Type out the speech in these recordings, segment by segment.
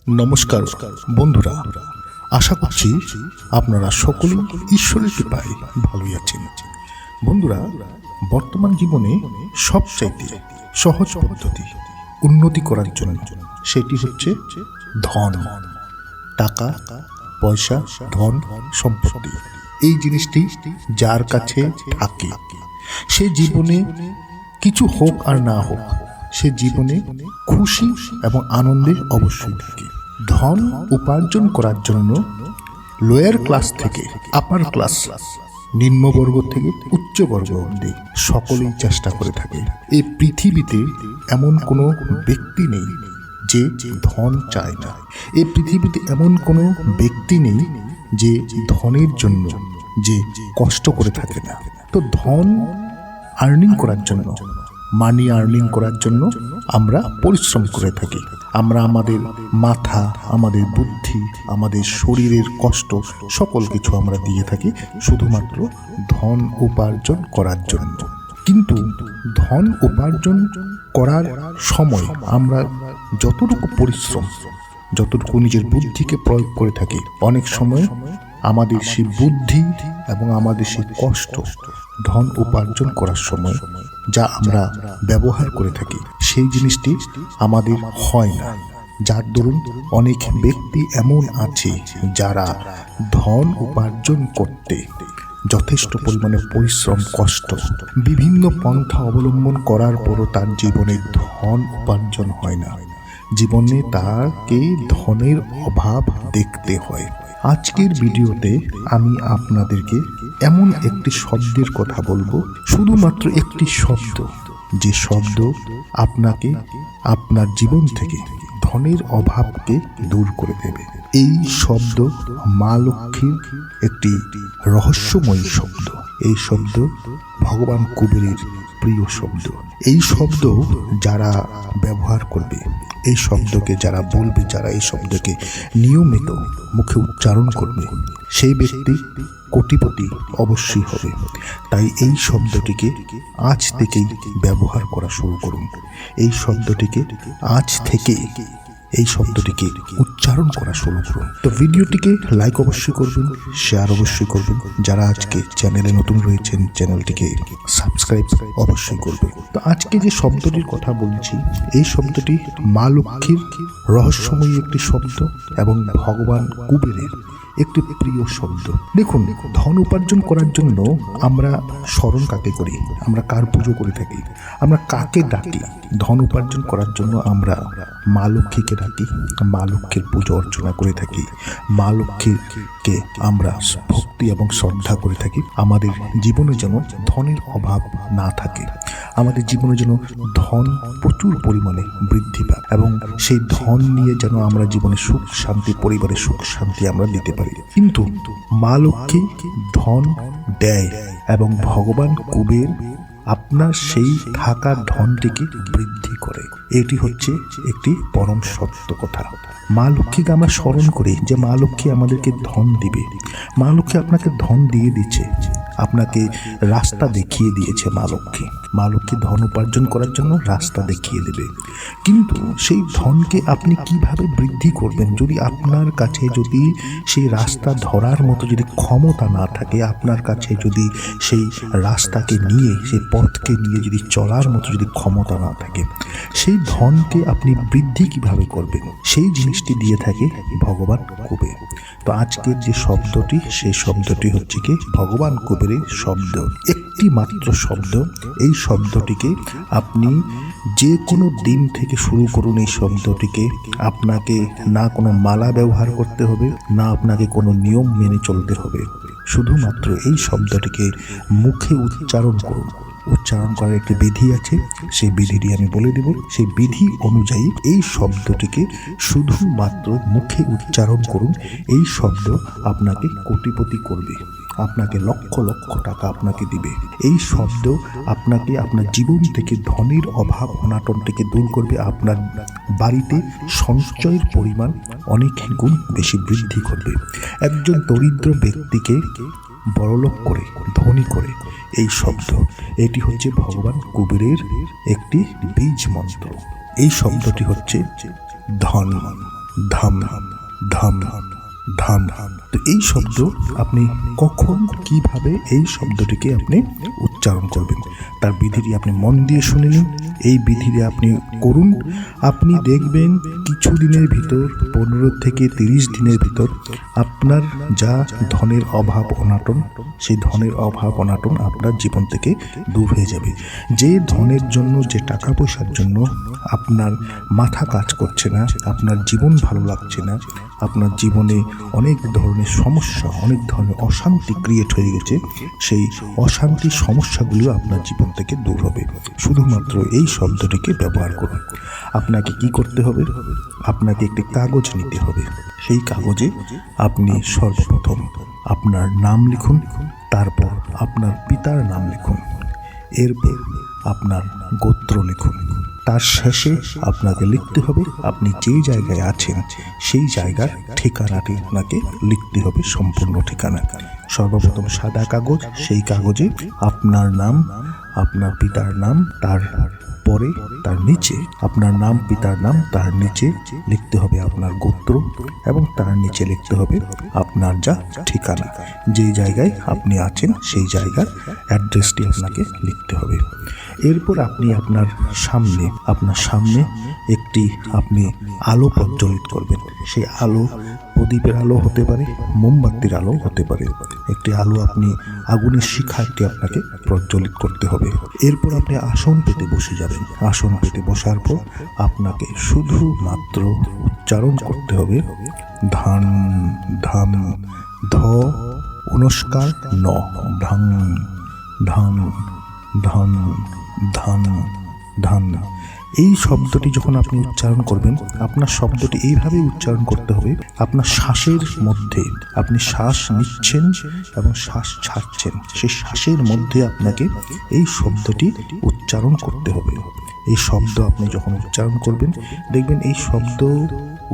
নমস্কার বন্ধুরা, আশা করছি আপনারা সকলেই ঈশ্বরের কৃপায় ভালোই আছেন। বন্ধুরা, বর্তমান জীবনে সবচাইতে সহজ পদ্ধতি উন্নতি করার জন্য সেটি হচ্ছে ধন, টাকা পয়সা, ধন সম্পত্তি। এই জিনিসটি যার কাছে থাকে সে জীবনে কিছু হোক আর না হোক, সে জীবনে খুশি এবং আনন্দে অবশ্যই থাকে। ধন উপার্জন করার জন্য লোয়ার ক্লাস থেকে আপার ক্লাস, নিম্নবর্গ থেকে উচ্চবর্গ অবধি সকলেই চেষ্টা করে থাকে। এই পৃথিবীতে এমন কোনো ব্যক্তি নেই যে ধন চায় না। এই পৃথিবীতে এমন কোনো ব্যক্তি নেই যে ধনের জন্য যে কষ্ট করে থাকে না। তো ধন আর্নিং করার জন্য, মানি আর্নিং করার জন্য আমরা পরিশ্রম করে থাকি। আমরা আমাদের মাথা, আমাদের বুদ্ধি, আমাদের শরীরের কষ্ট সকল কিছু আমরা দিয়ে থাকি শুধুমাত্র ধন উপার্জন করার জন্য। কিন্তু ধন উপার্জন করার সময় আমরা যতটুকু পরিশ্রম, যতটুকু নিজের বুদ্ধিকে প্রয়োগ করে থাকি, অনেক সময় আমাদের সেই বুদ্ধি এবং আমাদের সেই কষ্ট ধন উপার্জন করার সময় যা আমরা ব্যবহার করে থাকি সেই জিনিসটি আমাদের হয় না। যার দরুন অনেক ব্যক্তি এমন আছে যারা ধন উপার্জন করতে যথেষ্ট পরিমাণে পরিশ্রম, কষ্ট, বিভিন্ন পন্থা অবলম্বন করার পরও তার জীবনে ধন উপার্জন হয় না। জীবনে তাকে ধনের অভাব দেখতে হয়। আজকের ভিডিওতে আমি আপনাদেরকে এমন একটি শব্দের কথা বলবো, শুধুমাত্র একটি শব্দ, যে শব্দ আপনাকে আপনার জীবন থেকে ধনের অভাবকে দূর করে দেবে। এই শব্দ মা লক্ষ্মীর একটি রহস্যময়ী শব্দ। এই শব্দ ভগবান কুবেরের প্রিয় শব্দ। এই শব্দ যারা ব্যবহার করবে, এই শব্দকে যারা বলবে, যারা এই শব্দকে নিয়মিত মুখে উচ্চারণ করবে, সেই ব্যক্তি কোটিপতি অবশ্যই হবে। তাই এই শব্দটিকে আজ থেকেই ব্যবহার করা শুরু করুন। এই শব্দটিকে আজ থেকে উচ্চারণ করা শুরু করুন। তো ভিডিওটিকে লাইক অবশ্যই করবেন, শেয়ার অবশ্যই করবেন। যারা আজকে চ্যানেলে নতুন রয়েছেন চ্যানেলটিকে সাবস্ক্রাইব অবশ্যই করবেন। তো আজকে যে শব্দটির কথা বলছি, এই শব্দটি মা লক্ষ্মীর রহস্যময়ী একটি শব্দ এবং ভগবান কুবেরের একটি প্রিয় শব্দ। দেখুন, ধন উপার্জন করার জন্য আমরা স্মরণ কাকে করি, আমরা কার পুজো করে থাকি, আমরা কাকে ডাকি? ধন উপার্জন করার জন্য আমরা মা লক্ষ্মীকে ডাকি, মা লক্ষ্মীর পুজো অর্চনা করে থাকি, মা লক্ষ্মীকে আমরা ভক্তি এবং শ্রদ্ধা করে থাকি। আমাদের জীবনে যেন ধনের অভাব না থাকে, আমাদের জীবনে যেন ধন প্রচুর পরিমাণে বৃদ্ধি পায় এবং সেই ধন নিয়ে যেন আমরা জীবনে সুখ শান্তি, পরিবারের সুখ শান্তি আমরা দিতে পারি। কিন্তু মা লক্ষ্মী ধন দেয় এবং ভগবান কুবের আপনার সেই থাকা ধনটিকে বৃদ্ধি করে। এটি হচ্ছে একটি পরম সত্য কথা। মা লক্ষ্মীকে আমরা স্মরণ করি যে মা লক্ষ্মী আমাদেরকে ধন দিবে। মা লক্ষ্মী আপনাকে ধন দিয়ে দিচ্ছে, আপনাকে রাস্তা দেখিয়ে দিয়েছে মা লক্ষ্মী। মা লক্ষ্মী ধন উপার্জন করার জন্য রাস্তা দেখিয়ে দেবে। কিন্তু সেই ধনকে আপনি কিভাবে বৃদ্ধি করবেন যদি আপনার কাছে যদি সেই রাস্তা ধরার মতো যদি ক্ষমতা না থাকে, আপনার কাছে যদি সেই রাস্তাকে নিয়ে, সেই পথকে নিয়ে যদি চলার মতো যদি ক্ষমতা না থাকে, সেই ধনকে আপনি বৃদ্ধি কিভাবে করবেন? সেই জিনিসটি দিয়ে থাকে ভগবান কুবের। তো আজকের যে শব্দটি, সেই শব্দটি হচ্ছে কি ভগবান কুবেরের শব্দ, একটি মাত্র শব্দ। এই শব্দটিকে আপনি যে কোনো দিন থেকে শুরু করুন। এই শব্দটিকে আপনাকে না কোনো মালা ব্যবহার করতে হবে, না আপনাকে কোনো নিয়ম মেনে চলতে হবে। শুধুমাত্র এই শব্দটিকে মুখে উচ্চারণ করুন। উচ্চারণ করার একটি বিধি আছে, সেই বিধিটি আমি বলে দেব। সেই বিধি অনুযায়ী এই শব্দটিকে শুধুমাত্র মুখে উচ্চারণ করুন। এই শব্দ আপনাকে কোটিপতি করবে, আপনাকে লক্ষ লক্ষ টাকা আপনাকে দিবে। এই শব্দ আপনাকে আপনার জীবন থেকে ধনের অভাব অনাটন থেকে দূর করবে। আপনার বাড়িতে সঞ্চয়ের পরিমাণ অনেক গুণ বেশি বৃদ্ধি করবে। একজন দরিদ্র ব্যক্তিকে বড়লোক করে, ধনী করে এই শব্দ। এটি হচ্ছে ভগবান কুবেরের একটি বীজ মন্ত্র। এই শব্দটি হচ্ছে ধন। ধাম ধাম ধাম। তো এই শব্দ আপনি কখন কিভাবে এই শব্দটিকে আপনি উচ্চারণ করবেন তার বিধিটি আপনি মন দিয়ে শুনে নিন। এই বিধিটি আপনি করুন, আপনি দেখবেন কিছু দিনের ভিতর 15 থেকে 30 দিনের ভিতর আপনার যা ধনের অভাব অনাটন, সেই ধনের অভাব অনাটন আপনার জীবন থেকে দূর হয়ে যাবে। যে ধনের জন্য, যে টাকা পয়সার জন্য আপনার মাথা কাজ করছে না, আপনার জীবন ভালো লাগছে না, আপনার জীবনে অনেক ধরনের সমস্যা, অনেক ধরনের অশান্তি ক্রিয়েট হয়ে গেছে, সেই অশান্তি সমস্যাগুলো আপনার জীবন থেকে দূর হবে শুধুমাত্র এই শব্দটিকে ব্যবহার করুন। আপনাকে কি করতে হবে? আপনাকে একটি কাগজ নিতে হবে। সেই কাগজে আপনি সর্বপ্রথম আপনার নাম লিখুন, তারপর আপনার পিতার নাম লিখুন, এরপর আপনার গোত্র লিখুন, তার শেষে আপনাকে লিখতে হবে আপনি যে জায়গায় আছেন সেই জায়গার ঠিকানাটি আপনাকে লিখতে হবে, সম্পূর্ণ ঠিকানা। সর্বপ্রথম সাদা কাগজ, সেই কাগজে আপনার নাম, আপনার পিতার নাম, তার পরে তার নিচে আপনার নাম, পিতার নাম, তার নিচে লিখতে হবে আপনার গোত্র এবং তার নিচে লিখতে হবে আপনার যা ঠিকানা, যে জায়গায় আপনি আছেন সেই জায়গার অ্যাড্রেসটি আপনাকে লিখতে হবে। এরপর আপনি আপনার সামনে একটি আপনি আলো প্রজ্বলিত করবেন। সেই আলো প্রদীপের আলো হতে পারে, মোমবাতির আলো হতে পারে। একটি আলো আপনি আগুনের শিখা একটি আপনাকে প্রজ্বলিত করতে হবে। এরপর আপনি আসন পেতে বসে যাবেন। আসন পেতে বসার পর আপনাকে শুধুমাত্র উচ্চারণ করতে হবে ধান ধাম ধ অনুষ্কার ন ধান ধান ধান ধান ধান। এই শব্দটি যখন আপনি উচ্চারণ করবেন, আপনার শব্দটি এইভাবে উচ্চারণ করতে হবে, আপনার শ্বাসের মধ্যে আপনি শ্বাস নিচ্ছেন এবং শ্বাস ছাড়ছেন, সেই শ্বাসের মধ্যে আপনাকে এই শব্দটি উচ্চারণ করতে হবে। এই শব্দ আপনি যখন উচ্চারণ করবেন, দেখবেন এই শব্দ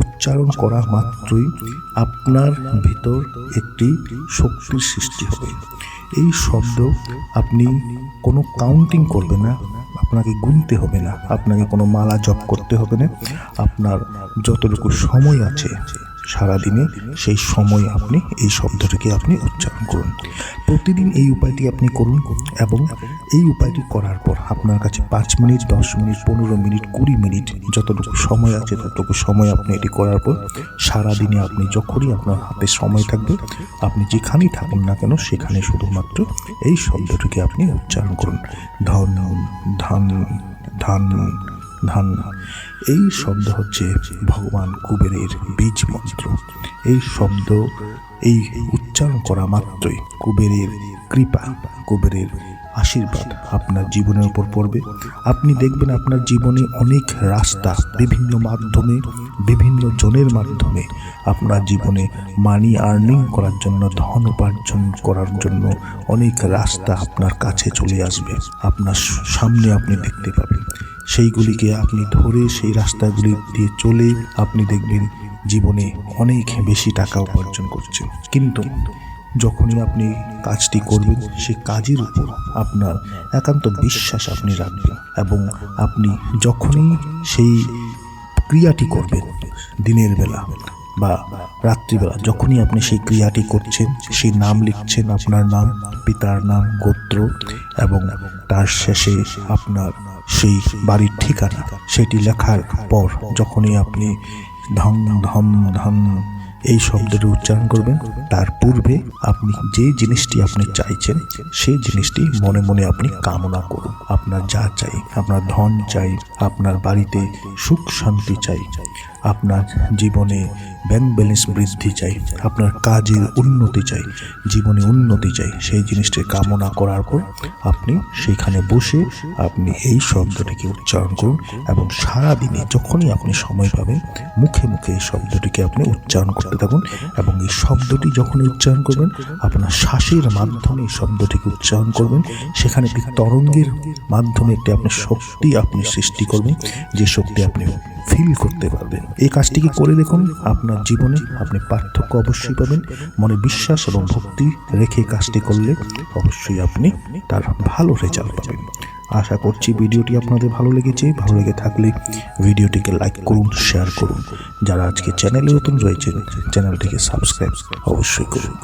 উচ্চারণ করা মাত্রই আপনার ভিতর একটি শক্তির সৃষ্টি হবে। এই শব্দ আপনি কোনো কাউন্টিং করবে না, আপনাকে গুনতে হবে না, আপনাকে কোনো মালা জপ করতে হবে না। আপনার যতটুকু সময় আছে সারাদিনে, সেই সময় আপনি এই শব্দটিকে আপনি উচ্চারণ করুন। প্রতিদিন এই উপায়টি আপনি করুন এবং এই উপায়টি করার পর আপনার কাছে 5 মিনিট, 10 মিনিট, 15 মিনিট, 20 মিনিট যতটুকু সময় আছে ততটুকু সময় আপনি এটি করার পর সারাদিনে আপনি যখনই আপনার হাতে সময় থাকবে, আপনি যেখানেই থাকুন না কেন সেখানে শুধুমাত্র এই শব্দটিকে আপনি উচ্চারণ করুন ধন ধান ধান ধান। এই শব্দ হচ্ছে ভগবান কুবেরের বীজ মন্ত্র। এই শব্দ এই উচ্চারণ করা মাত্রই কুবেরের কৃপা, কুবেরের আশীর্বাদ আপনার জীবনের উপর পড়বে। আপনি দেখবেন আপনার জীবনে অনেক রাস্তা, বিভিন্ন মাধ্যমে, বিভিন্ন জনের মাধ্যমে আপনার জীবনে মানি আর্নিং করার জন্য, ধন উপার্জন করার জন্য অনেক রাস্তা আপনার কাছে চলে আসবে, আপনার সামনে আপনি দেখতে পাবেন। সেইগুলিকে আপনি ধরে সেই রাস্তাগুলি দিয়ে চলে আপনি দেখবেন জীবনে অনেক বেশি টাকা উপার্জন করছেন। কিন্তু যখনই আপনি কাজটি করবেন, সেই কাজের উপর আপনার একান্ত বিশ্বাস আপনি রাখবেন এবং আপনি যখনই সেই ক্রিয়াটি করবেন, দিনের বেলা বা রাত্রিবেলা যখনই আপনি সেই ক্রিয়াটি করছেন, সেই নাম লিখছেন, আপনার নাম, পিতার নাম, গোত্র এবং তার শেষে আপনার সেই বাড়ির ঠিকানা, সেটি লেখার পর যখনই আপনি ধম ধম ধম এই শব্দটি উচ্চারণ করবেন, তার পূর্বে আপনি যে জিনিসটি আপনি চাইছেন সেই জিনিসটি মনে মনে আপনি কামনা করুন। আপনার যা চাই, আপনার ধন চাই, আপনার বাড়িতে সুখ শান্তি চাই, আপনার জীবনে ব্যাংক ব্যালেন্স বৃদ্ধি চাই, আপনার কাজের উন্নতি চাই, জীবনে উন্নতি চাই, সেই জিনিসটি কামনা করার পর আপনি সেইখানে বসে আপনি এই শব্দটিকে উচ্চারণ করুন এবং সারাদিনে যখনই আপনি সময় পাবেন মুখে মুখে এই শব্দটিকে আপনি উচ্চারণ করতে থাকুন। এবং এই শব্দটি যখন উচ্চারণ করবেন, আপনার শ্বাসের মাধ্যমে এই শব্দটিকে উচ্চারণ করবেন, সেখানে একটি তরঙ্গের মাধ্যমে একটি আপনি শক্তি আপনি সৃষ্টি করবেন, যে শক্তি আপনি ফিল করতে পারবেন। এই কাজটিকে করে দেখুন, আপনার জীবনে আপনি পার্থক্য অবশ্যই পাবেন। মনে বিশ্বাস এবং ভক্তি রেখে কাজটি করলে অবশ্যই আপনি তার ভালো রেজাল্ট পাবেন। আশা করছি ভিডিওটি আপনাদের ভালো লেগেছে। ভালো লেগে থাকলে ভিডিওটিকে লাইক করুন, শেয়ার করুন। যারা আজকে চ্যানেলে নতুন রয়েছেন চ্যানেলটিকে সাবস্ক্রাইব অবশ্যই করুন।